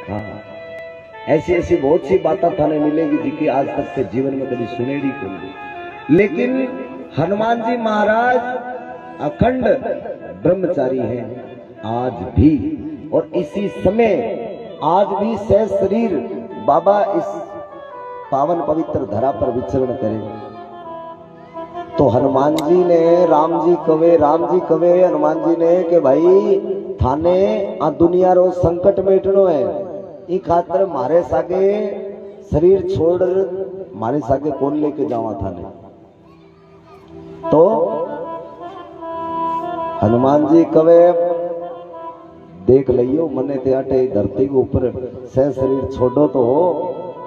हाँ, ऐसी ऐसी बहुत सी बातें थाने मिलेगी जिनकी आज तक के जीवन में कभी सुनेड़ी को नहीं। लेकिन हनुमान जी महाराज अखंड ब्रह्मचारी हैं आज भी, और इसी समय आज भी सह शरीर बाबा इस पावन पवित्र धरा पर विचरण करें। तो हनुमान जी ने राम जी कवे हनुमान जी ने कि भाई थाने आ दुनिया रो संकट मेटनो है, ई खातर मारे सागे शरीर छोड़ मारे सागे कौन लेके जावा थाने। तो हनुमान जी कवे देख लियो मने ते अटे धरती के ऊपर सह शरीर छोड़ो तो हो,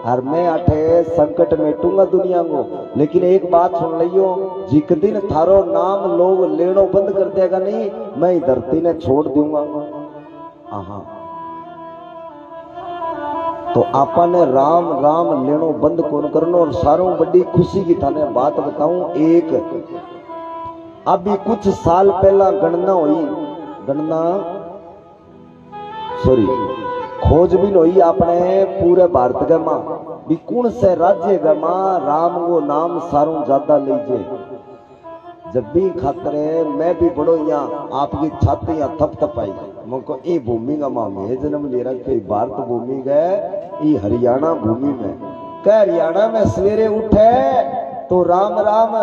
और मैं अठे संकट मेटूंगा दुनिया को। लेकिन एक बात सुन लियो, जिक दिन थारो नाम लोग लेनो बंद कर देगा नहीं, मैं धरती ने छोड़ दूंगा। आहा, तो आपा ने राम राम लेनो बंद कौन करनो। और सारों बड़ी खुशी की थाने बात बताऊं, एक अभी कुछ साल पहला गणना हुई, खोजबीन हुई अपने पूरे भारत के मां भी कौन से राज्य के मां राम को नाम सारों ज्यादा लीजिए। जब भी खातरे मैं भी बड़ो यहाँ आपकी छाती यहाँ थप थप आई मुझको ये भूमि का मां में जन्म ले रखे, भारत भूमि गए ये हरियाणा भूमि में कह, हरियाणा में सवेरे उठे तो राम राम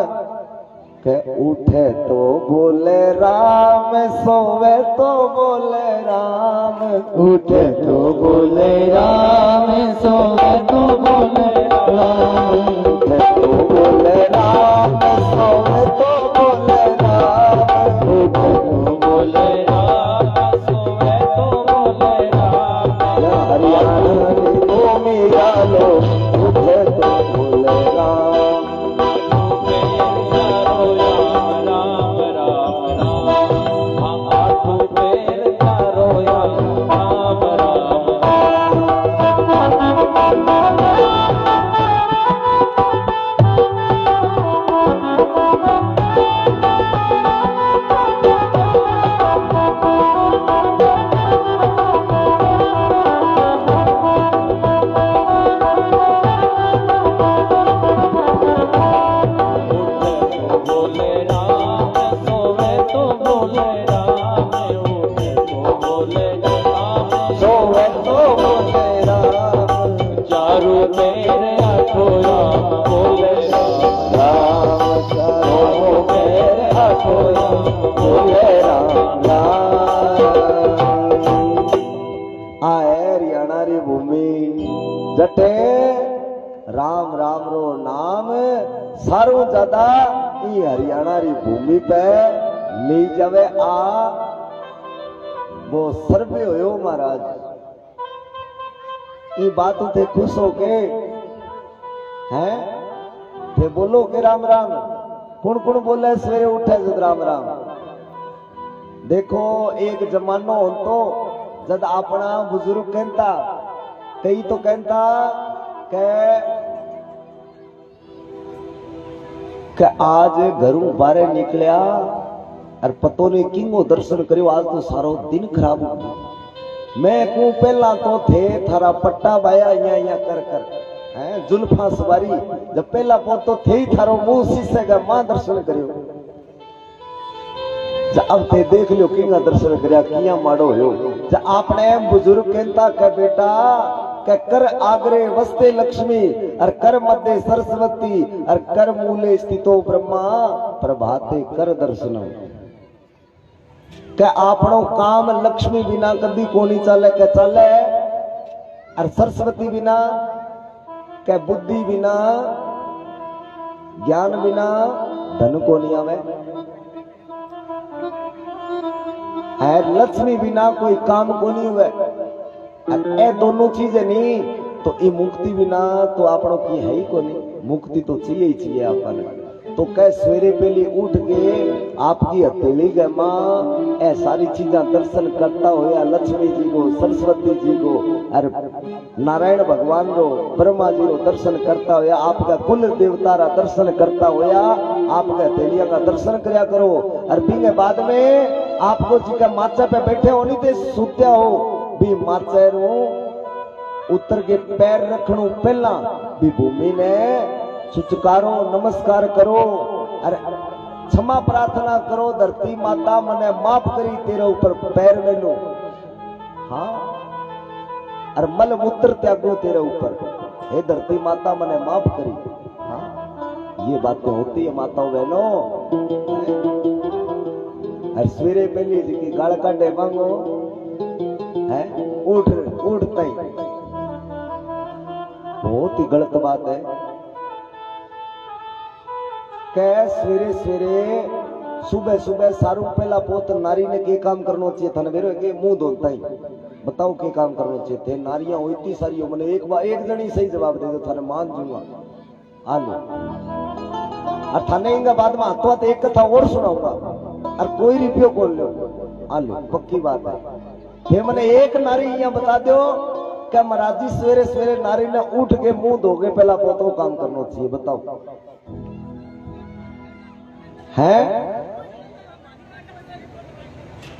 के, उठे तो बोले राम, सोवे तो बोले राम, उठे तो बोले राम, सोवे तो बोले राम, उठे तो बोले राम, सोवे तो बोले राम, उठे तो बोले राम, सोवे तो बोले राम। या हरियाणा की भूमि आलो, उठे तो बोले राम। जटे राम राम रो नाम सारो ज्यादा ये हरियाणा री भूमि पे ले जावे आ वो सर्वे होयो महाराज। ये बात थे खुश हो के हैं थे बोलो के राम राम कौन कौन बोले सवेरे उठे जद राम राम। देखो एक जमानो हो तो जद अपना बुजुर्ग कहता, कई तो कहता के आज घरों बारे निकलिया और पतो नहीं किंगो दर्शन करियो, आज तो सारो दिन खराब हो गया। मैं को पहला तो थे थारा पट्टा बाया यहाँ कर कर हैं जुल्फा सवारी, जब पहला तो थे ही थारो मुंह शीशे का मां दर्शन करियो। अब थे देख लियो किंगा दर्शन करया किया माड़ो हो। जब आपने बुजुर्ग कहता के बेटा के कर आगरे वस्ते लक्ष्मी और कर मध्य सरस्वती और कर मूले स्थितो ब्रह्मा प्रभाते कर दर्शन। के आपनो काम लक्ष्मी बिना कभी कोनी चले के चले, और सरस्वती बिना के बुद्धि बिना ज्ञान बिना धन को नहीं आवे, लक्ष्मी बिना कोई काम को नहीं हुए। ए दोनों चीजें नहीं तो ये मुक्ति बिना तो आपनों की है ही को नहीं। मुक्ति तो चाहिए ही चाहिए अपन। तो कह सवेरे पहले उठ के आपकी हथेली के मां ए सारी चीजें दर्शन करता होया, लक्ष्मी जी को, सरस्वती जी को और नारायण भगवान रो, ब्रह्मा जी रो दर्शन करता होया, आपका कुल देवता रा दर्शन करता होया, आपका हथेलिया का दर्शन करया करो। और फिर बाद में आपको जी का माचा पे बैठे होनी थे सुत्या हो भी माचा रो उतर के पैर रखणु पहला भी भूमि ने सुचकारो नमस्कार करो अरे क्षमा प्रार्थना करो धरती माता मने माफ करी तेरे ऊपर पैर ले लो। हाँ अरे मल मूत्र त्यागो तेरे ऊपर हे धरती माता मने माफ करी। हाँ ये बातें होती है माताओं बहनों। अरे सवेरे पहली जी की गाल काटे मांगो है उठ उठता ही बहुत ही गलत बात है। कै सवेरे सवेरे सुबह सुबह सारू पहला पोत नारी ने के काम करना चाहिए था मेरे के मुंह धोता ही बताओ के काम करना चाहिए थे। नारियां हो इतनी सारी हो मैंने एक बार एक जनी सही जवाब दे दो थाने मान जूंगा आलो और थाने इंगा बाद में हाथों हाथ एक कथा और सुनाऊंगा और कोई रिव्यू खोल लो आलो पक्की बात है। फिर मैंने एक नारी यहाँ बता दो क्या महाराज जी सवेरे सवेरे नारी ने उठ के मुंह धोके पहला पोतो काम करना चाहिए बताओ है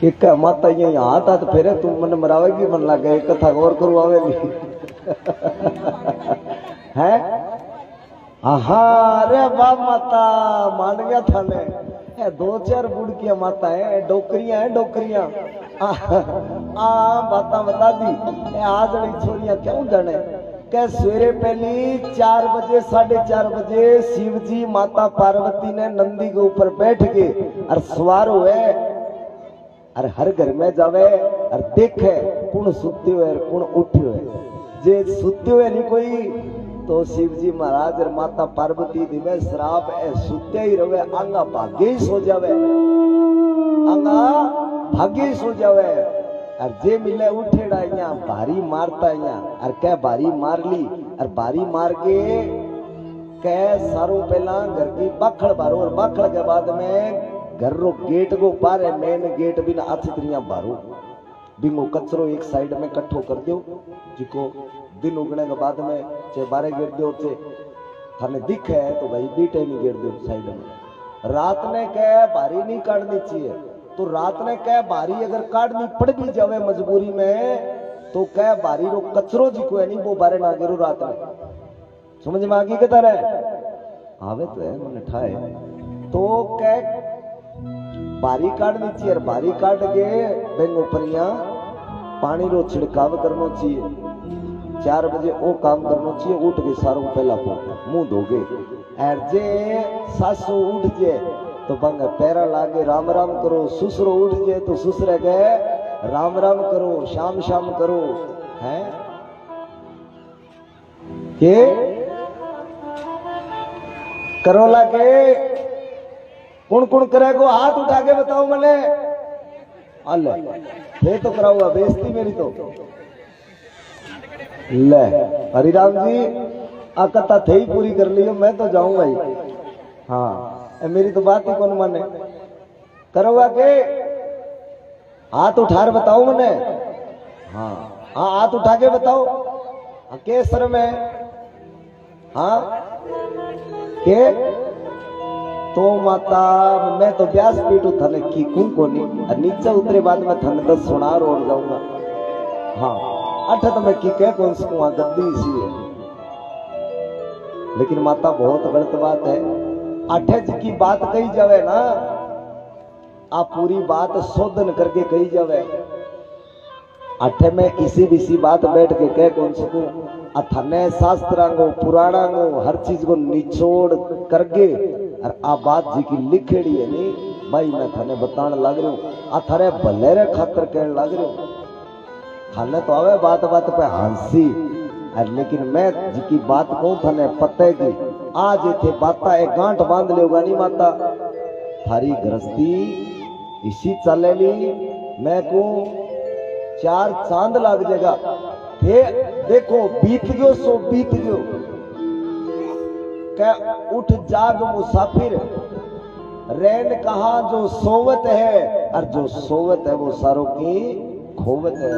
एक माता ये हाथ हाथ फेरे तू मन मरावेगी मन लगे एक कथा गौर करवावेगी है रे वाह माता मान गया था ने दो चार बुड़कियां माता है डोकरियां बात बता दी आज वाली छोरियां क्यों जाने के सवेरे पहली 4 बजे 4:30 बजे शिव जी माता पार्वती ने नंदी के ऊपर बैठ के और सवार हुए और हर घर में जावे और देखे कौन सुते हुए कौन उठे हुए जे सुते हुए नहीं कोई तो शिव जी महाराज और माता पार्वती दिवे श्राप है सुते ही रहे आंगा भाग्य ही सो जावे आंगा भाग्य ही सो जावे और जे मिले उठेड़ा यहाँ भारी मारता यहाँ और क्या भारी मार ली और भारी मार के कह सारों पहला घर की बाखड़ बारो और बाखड़ के बाद में घर रो गेट को बारे मेन गेट बिना अच्छी तरह बारो बिंगो कचरो एक साइड में इकट्ठो कर दो जिको दिन उगने के बाद में चाहे बारे गिर दो चाहे थाने दिख है तो भाई बीटे नहीं गिर दो साइड में। रात ने कह बारी नहीं काटनी चाहिए तो रात ने कह बारी अगर काटनी पड़ भी जावे मजबूरी में तो कह बारी रो कचरो जी को है नहीं वो बारे ना गिरो रात में समझ में आगे कहता रहे आवे तो है मैंने ठाए तो कह बारी काटनी चाहिए बारी काट के बेंगो परिया पानी रो छिड़काव करना चाहिए 4 बजे वो काम करना चाहिए उठ के सारों पहला मुंह धोगे और जे सासू उठ जे तो बंग पैरा लागे राम राम करो सुसरो उठ जे तो सुसरे गए राम राम करो शाम शाम करो है के करो लागे कौन कौन करेगो हाथ उठा के बताओ मैंने अल्लाह ये तो कराऊंगा बेइज्जती मेरी तो ले हरिराम जी आ कथा थे ही पूरी कर लियो मैं तो जाऊंगा ही। हाँ मेरी तो बात ही कौन माने करोगा के हाथ उठा बताओ मैंने हाँ हाँ हाथ उठा के बताओ के सर में हाँ के तो माता मैं तो ब्यास पीटू थाने की को नहीं नीचे उतरे बाद में थाने 10 सुना रोड जाऊंगा। हाँ अठ तो मैं की कह कौन सी गद्दी सी है लेकिन माता बहुत गलत बात है। अठे जी की बात कही जावे ना आप पूरी बात शोधन करके कही जावे अठे में किसी भी सी बात बैठ के कह कौन सकूं अथने शास्त्रांगो पुराणांगो हर चीज को निचोड़ करके और आ बात जी की लिखेड़ी है नहीं भाई मैं थाने बताने लग रही हूँ आ थारे भले रे खातर कहने लग रही हूँ थाने तो आवे बात बात पे हंसी लेकिन मैं जी की बात कहूँ थाने पते की आज थे बाता एक गांठ बांध लेगा नहीं माता थारी गृहस्थी इसी चलेली मैं को 4 चांद लग जाएगा थे देखो बीत गयो सो बीत गयो क्या उठ जाग मुसाफिर रैन कहा जो सोवत है और जो सोवत है वो सारों की खोवत है।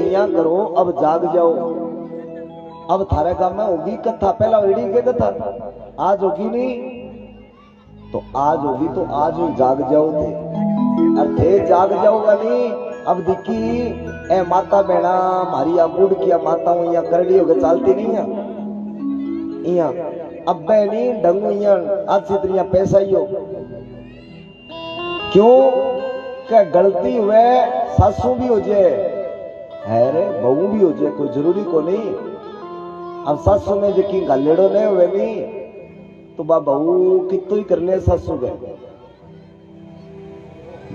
इया करो अब जाग जाओ अब थारे काम में होगी कथा पहला वेड़ी के कथा आज होगी नहीं तो आज होगी तो आज ही जाग जाओ थे और थे जाग जाओगा नहीं अब दिखी ए माता बेड़ा मारी आ बूढ़ किया माता हूं या करड़ी होकर चालती नहीं है इया अब नहीं ढंग इया आज से इतना पैसा ही हो क्यों क्या गलती हुए सासू भी हो जाए है रे बहू भी हो जाए कोई जरूरी को नहीं। अब सासू में जो गालेड़ो नहीं हुए नहीं तो बा बहू कितो ही करने सासू के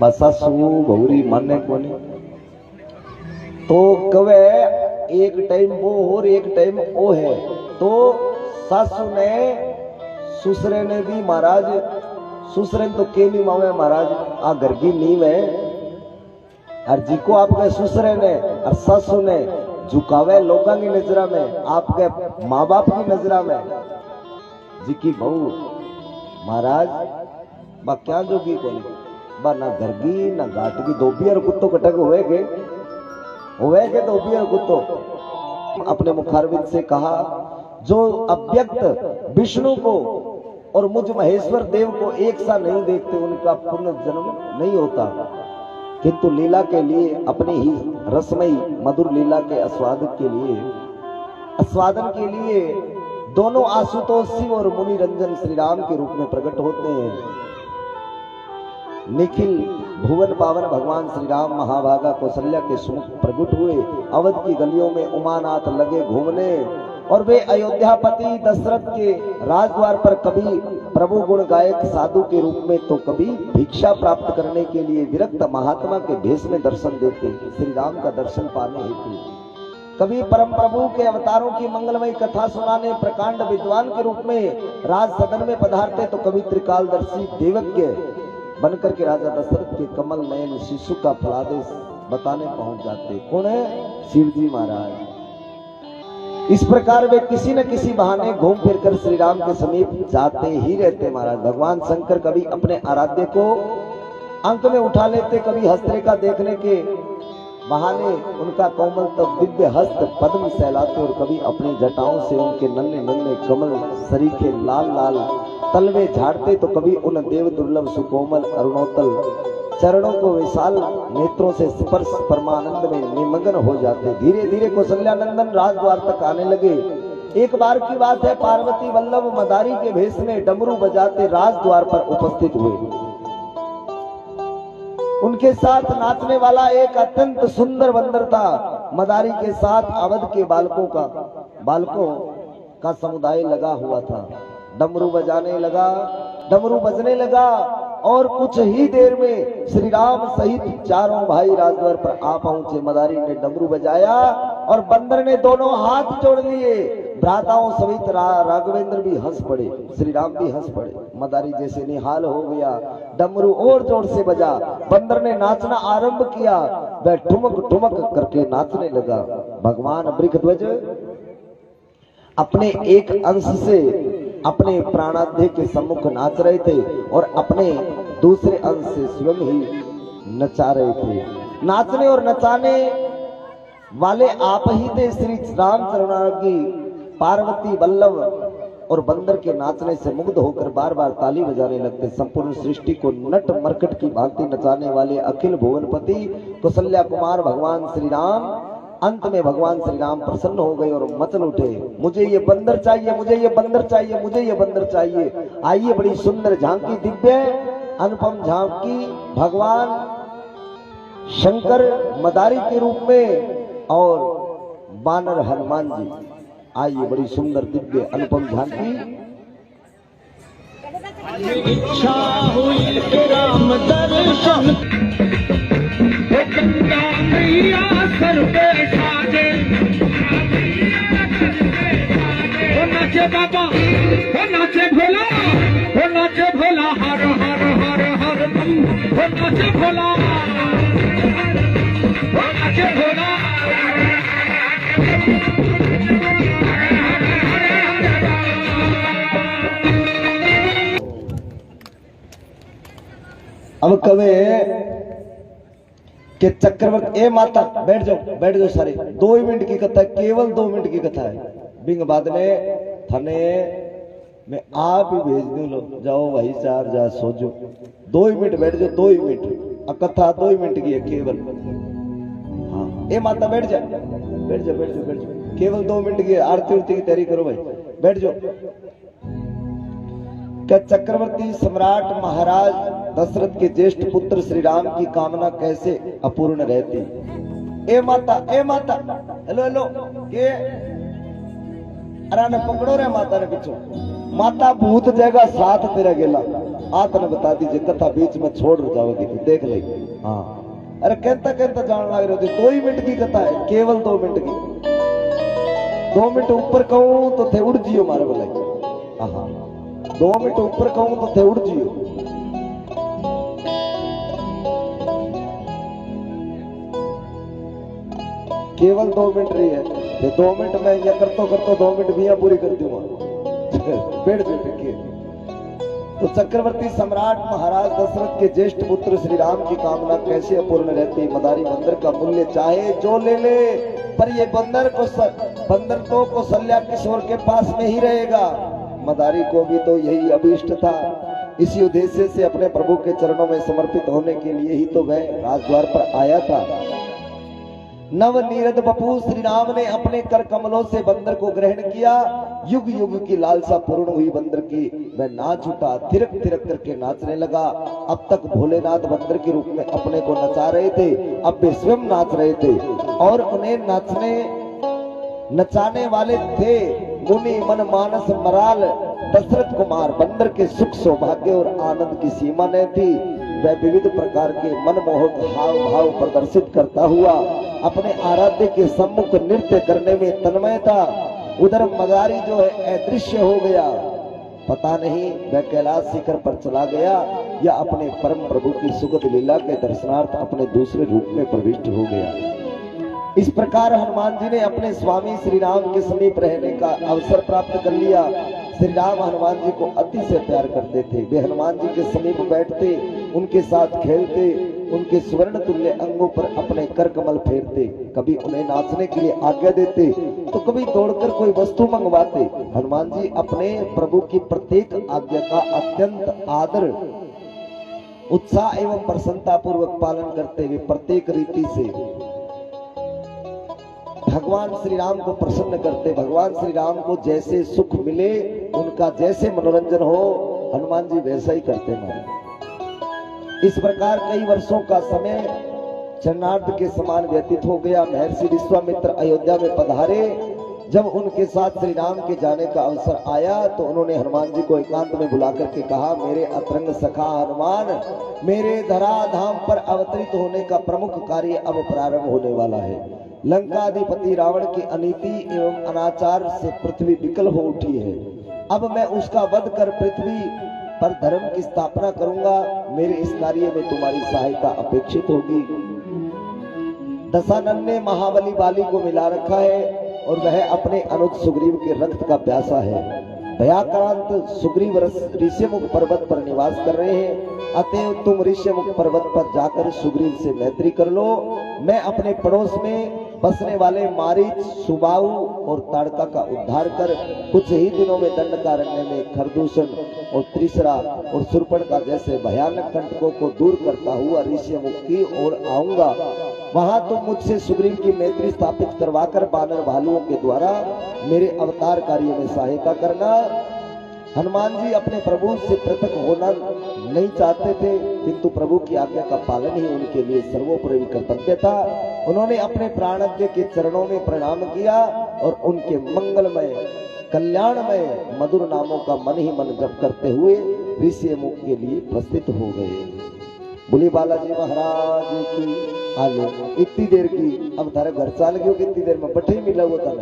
बस सासू बहुरी मानने को नहीं तो कवे एक टाइम वो और एक टाइम वो है तो सासू ने ससुरे ने भी महाराज ससुरे तो केली मावे महाराज आ घर की नींव है और जी को आपके ससुरे ने और सासू ने झुकावे लोगों की नजरा में आपके माँ बाप की नजरा में जी की बहू महाराज बा क्या जोगी को बा ना घर की ना घाट की धोबी और कुत्तो कटक हुए के धोबी और कुत्तो अपने मुखारविंद से कहा जो अव्यक्त विष्णु को और मुझ महेश्वर देव को एक सा नहीं देखते उनका पुनर्जन्म नहीं होता किंतु लीला के लिए अपनी ही रसमयी मधुर लीला के आस्वादन के लिए दोनों आशुतोष शिव और मुनि रंजन श्री राम के रूप में प्रकट होते हैं। निखिल भुवन पावन भगवान श्री राम महाभागा कौशल्या के सुमुख प्रकट हुए। अवध की गलियों में उमानाथ लगे घूमने और वे अयोध्यापति दशरथ के राजद्वार पर कभी प्रभु गुण गायक साधु के रूप में तो कभी भिक्षा प्राप्त करने के लिए विरक्त महात्मा के भेष में दर्शन देते श्री राम का दर्शन पाने हेतु। कभी परम प्रभु के अवतारों की मंगलमयी कथा सुनाने प्रकांड विद्वान के रूप में राज सदन में पधारते तो कभी त्रिकालदर्शी देवज्ञ बनकर के राजा दशरथ के कमल नयन शिशु का फलादेश बताने पहुंच जाते। कौन है? शिव जी महाराज। इस प्रकार वे किसी न किसी बहाने घूम फिर कर श्री राम के समीप जाते ही रहते महाराज। भगवान शंकर कभी अपने आराध्य को अंक में उठा लेते, कभी हस्तरेखा देखने के बहाने उनका कोमल तब दिव्य हस्त पद्म सहलाते और कभी अपनी जटाओं से उनके नन्हे नन्हे कमल सरीखे लाल लाल तलवे झाड़ते तो कभी उन देव दुर्लभ सुकोमल अरुणोत्तल चरणों को विशाल नेत्रों से स्पर्श परमानंद में निमग्न हो जाते। धीरे धीरे कौशल्यानंदन राजद्वार तक आने लगे। एक बार की बात है, पार्वती वल्लभ मदारी के भेष में डमरू बजाते राजद्वार पर उपस्थित हुए। उनके साथ नाचने वाला एक अत्यंत सुंदर बंदर था। मदारी के साथ अवध के बालकों का समुदाय लगा हुआ था। डमरू बजाने लगा, डमरू बजने लगा और कुछ ही देर में श्री राम सहित चारों भाई राजद्वार पर आ पहुंचे। मदारी ने डमरू बजाया और बंदर ने दोनों हाथ जोड़ लिए। भ्राताओं सहित राघवेंद्र भी हंस पड़े, श्री राम भी हंस पड़े। मदारी जैसे निहाल हो गया, डमरू और जोर से बजा। बंदर ने नाचना आरंभ किया, वह ठुमक ठुमक करके नाचने लगा। भगवान वृषध्वज अपने एक अंश से अपने प्राणाध्य के सम्मुख नाच रहे थे और अपने दूसरे अंश से स्वयं ही नचा रहे थे। नाचने और नचाने वाले आप ही थे। श्री रामचंद्र की पार्वती वल्लभ और बंदर के नाचने से मुग्ध होकर बार बार ताली बजाने लगते। संपूर्ण सृष्टि को नट मरकट की भांति नचाने वाले अखिल भुवनपति कौशल्या कुमार भगवान श्री राम, अंत में भगवान श्री राम प्रसन्न हो गए और मचल उठे, मुझे ये बंदर चाहिए, मुझे ये बंदर चाहिए, मुझे ये बंदर चाहिए। आइए बड़ी सुंदर झांकी, दिव्य अनुपम झांकी भगवान शंकर मदारी के रूप में और बानर हनुमान जी। आइए बड़ी सुंदर दिव्य अनुपम झांकी। इच्छा हुई राम दर्शन, गंगा मैया सर पे ठाजे, वो नाचे बाबा, वो नाचे भोला, वो नाचे भोला, हर हर हर हर बम, वो नाचे भोला, वो नाचे भोला। अब कवे कि चक्रवर्ती ए माता बैठ जाओ सारे। 2 मिनट की कथा है, केवल 2 मिनट की कथा है। बिंग बाद में थाने मैं आप ही भेज दूं, लो जाओ वही 4 जा सो जो। 2 मिनट बैठ जाओ, 2 मिनट। कथा 2 मिनट की है केवल। हाँ ए माता बैठ जा, बैठ जा, बैठ जा, बैठ जा, केवल 2 मिनट की आरती उरती की तैयारी करो भाई, बैठ जाओ। क्या चक्रवर्ती सम्राट महाराज दशरथ के ज्येष्ठ पुत्र श्री राम की कामना कैसे अपूर्ण रहती? ए माता, ए माता, हेलो हेलो, के अरे ने पकड़ो रे माता ने पीछो, माता भूत जगह साथ तेरा गेला, आत ने बता दीजिए, कथा बीच में छोड़ जाओगी तू, देख ले। हाँ, अरे कहता कहता जान लग रहे हो, 2 ही मिनट की कथा है, केवल 2 मिनट की, 2 मिनट ऊपर कहूं तो थे उड़ जियो मारे बोले। हाँ, 2 मिनट ऊपर कहूं तो थे उड़ जियो। केवल 2 मिनट रही है, ये 2 मिनट में या करतो 2 मिनट भी पूरी कर दूंगा। बैठ जाओ देखिए। तो चक्रवर्ती सम्राट महाराज दशरथ के ज्येष्ठ पुत्र श्री राम की कामना कैसे अपूर्ण रहती? मदारी बंदर का मूल्य चाहे जो ले ले, पर ये बंदर तो कौशल्या किशोर के पास में ही रहेगा। मदारी को भी तो यही अभीष्ट था, इसी उद्देश्य से अपने प्रभु के चरणों में समर्पित होने के लिए ही तो वह राजद्वार पर आया था। नव नीरद बपू श्री राम ने अपने कर कमलों से बंदर को ग्रहण किया। युग युग की लालसा पूर्ण हुई बंदर की, वह नाच उठा, थिरक थिरक करके नाचने लगा। अब तक भोलेनाथ बंदर के रूप में अपने को नचा रहे थे, अब वे स्वयं नाच रहे थे और उन्हें नचाने वाले थे मुनि मन मानस मराल दशरथ कुमार। बंदर के सुख सौभाग्य और आनंद की सीमा न थी। वह विविध प्रकार के मनमोहक हाव भाव प्रदर्शित करता हुआ अपने आराध्य के सम्मुख नृत्य करने में तन्मय था। उधर मदारी जो है अदृश्य हो गया, पता नहीं वह कैलाश शिखर पर चला गया या अपने परम प्रभु की सुखद लीला के दर्शनार्थ अपने दूसरे रूप में प्रविष्ट हो गया। इस प्रकार हनुमान जी ने अपने स्वामी श्री राम के समीप रहने का अवसर प्राप्त कर लिया। श्री राम हनुमान जी को अति से प्यार करते थे। वे हनुमान जी के समीप बैठते, उनके साथ खेलते, उनके स्वर्ण तुल्य अंगों पर अपने कर कमल फेरते, कभी उन्हें नाचने के लिए आज्ञा देते तो कभी दौड़कर कोई वस्तु मंगवाते। हनुमान जी अपने प्रभु की प्रत्येक आज्ञा का अत्यंत आदर, उत्साह एवं प्रसन्नता पूर्वक पालन करते हुए प्रत्येक रीति से भगवान श्री राम को प्रसन्न करते। भगवान श्री राम को जैसे सुख मिले, उनका जैसे मनोरंजन हो, हनुमान जी वैसा ही करते हैं। इस प्रकार कई वर्षों का समय चरणार्थ के समान व्यतीत हो गया। महर्षि विश्वामित्र अयोध्या में पधारे। जब उनके साथ श्री राम के जाने का अवसर आया तो उन्होंने हनुमान जी को एकांत में बुला करके कहा, मेरे अतरंग सखा हनुमान, मेरे धरा धाम पर अवतरित होने का प्रमुख कार्य अब प्रारंभ होने वाला है। लंकाधिपति रावण की अनीति एवं अनाचार से पृथ्वी विकल हो उठी है। अब मैं उसका वध कर पृथ्वी पर धर्म की स्थापना करूंगा। मेरे इस कार्य में तुम्हारी सहायता अपेक्षित होगी। दशानन ने महाबली बाली को मिला रखा है और वह अपने अनुज सुग्रीव के रक्त का प्यासा है। भयाक्रांत सुग्रीव ऋष्यमुख पर्वत पर निवास कर रहे हैं, अतएव तुम ऋष्यमुख पर्वत पर जाकर सुग्रीव से मैत्री कर लो। मैं अपने पड़ोस में बसने वाले मारीच, सुबाहु और ताड़का का उद्धार कर कुछ ही दिनों में दंडकारण्य में खरदूषण और त्रिशरा और सुरपणखा जैसे भयानक कंटकों को दूर करता हुआ ऋष्यमुख की ओर आऊंगा। वहां तुम मुझसे सुग्रीव की मैत्री स्थापित करवाकर बानर भालुओं के द्वारा मेरे अवतार कार्य में सहायता करना। हनुमान जी अपने प्रभु से पृथक होना नहीं चाहते थे, किंतु प्रभु की आज्ञा का पालन ही उनके लिए सर्वोपरि कर्तव्य था। उन्होंने अपने प्राणज्ञ के चरणों में प्रणाम किया और उनके मंगलमय कल्याणमय मधुर नामों का मन ही मन जप करते हुए ऋष्यमुख के लिए प्रस्थित हो गए। बोली बालाजी महाराज की। आलो इतनी देर की, अब तारा घर चाल गयो, कितनी देर में बठे मिला हुआ था।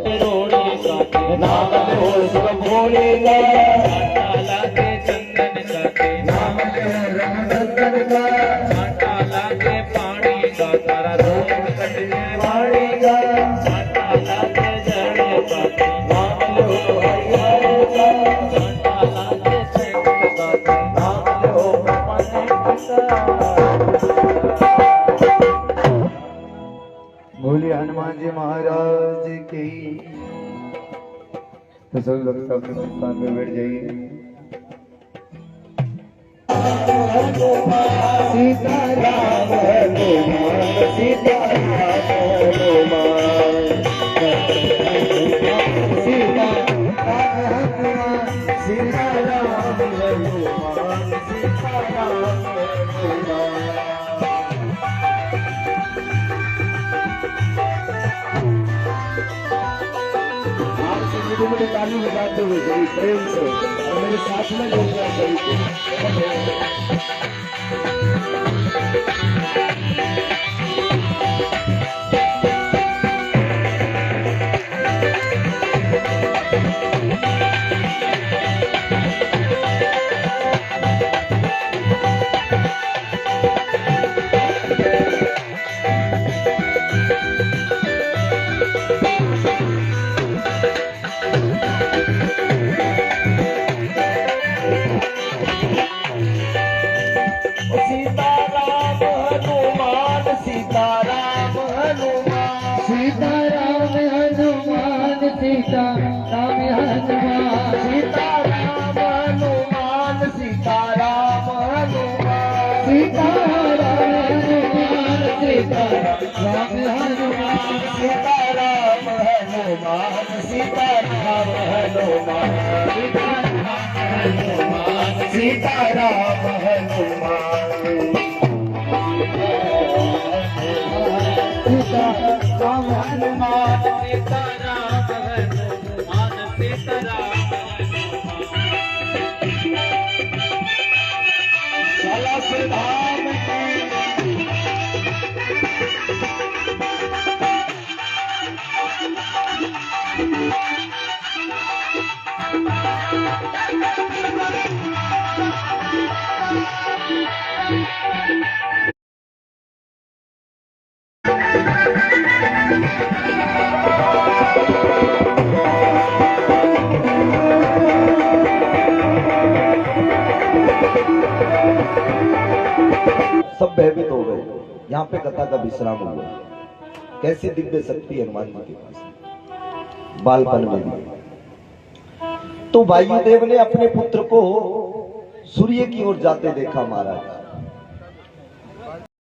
बोलिए हनुमान जी महाराज की। तो सभी भक्त अपने स्थान पे बैठ जाइए। हनुमान सीताराम हनुमान सीताराम हनुमान सीताराम हनुमान सीताराम हनुमान। आपसे मुझे ताली बजाते हुए सभी प्रेम से और मेरे साथ में लोग सभी को सीताराम हनुमान सीताराम हनुमान सीताराम हनुमान सीताराम हनुमान सीताराम हनुमान सीताराम हनुमान सीताराम हनुमान सीताराम हनुमान सीताराम हनुमान सीताराम हनुमान सीताराम हनुमान सीताराम हनुमान साला प्रधान की सब भयभीत हो गए। यहाँ पे कथा का विश्राम हुआ। कैसी दिव्य शक्ति हनुमान जी के पास बालपन में भी। तो वायुदेव ने अपने पुत्र को सूर्य की ओर जाते देखा महाराज।